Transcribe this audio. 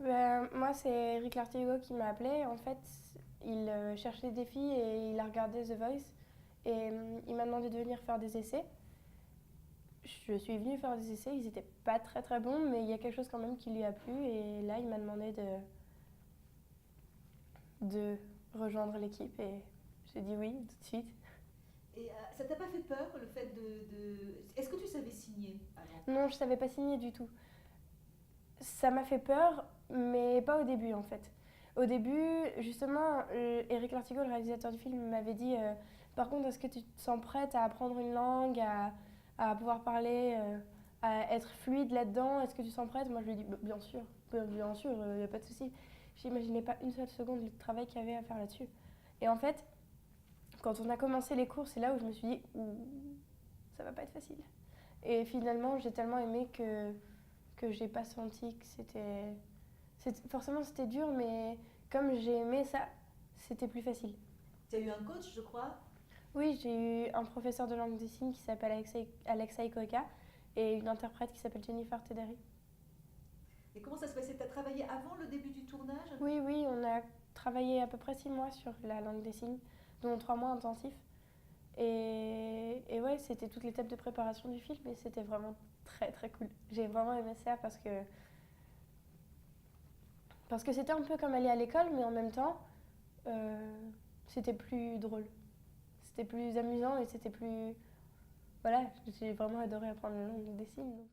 Moi, c'est Eric Lartigot qui m'a appelé. En fait, il cherchait des filles et il a regardé The Voice. Et il m'a demandé de venir faire des essais. Je suis venue faire des essais, ils étaient pas très très bons, mais il y a quelque chose quand même qui lui a plu. Et là, il m'a demandé de rejoindre l'équipe et j'ai dit oui tout de suite. Et ça t'a pas fait peur le fait Est-ce que tu savais signer avant? Non, je savais pas signer du tout. Ça m'a fait peur, mais pas au début en fait. Au début, justement, Eric Lartigot, le réalisateur du film, m'avait dit par contre, est-ce que tu te sens prête à apprendre une langue, à pouvoir parler, à être fluide là-dedans? Est-ce que tu te sens prête? Moi, je lui ai dit bien sûr, bien sûr, il n'y a pas de souci. J'imaginais pas une seule seconde le travail qu'il y avait à faire là-dessus. Et en fait, quand on a commencé les cours, c'est là où je me suis dit ouh, ça va pas être facile. Et finalement, j'ai tellement aimé que j'ai pas senti que forcément, c'était dur, mais comme j'ai aimé ça, c'était plus facile. Tu as eu un coach, je crois. Oui, j'ai eu un professeur de langue des signes qui s'appelle Alexa Ikoka et une interprète qui s'appelle Jennifer Tederi. Et comment ça se passait? Tu as travaillé avant le début du tournage? Oui, oui, on a travaillé à peu près 6 mois sur la langue des signes, dont 3 mois intensifs. Et ouais, c'était toute l'étape de préparation du film et c'était vraiment très très cool. J'ai vraiment aimé ça parce que c'était un peu comme aller à l'école, mais en même temps, euh, c'était plus drôle. C'était plus amusant et c'était plus... Voilà, j'ai vraiment adoré apprendre la langue des signes. Donc.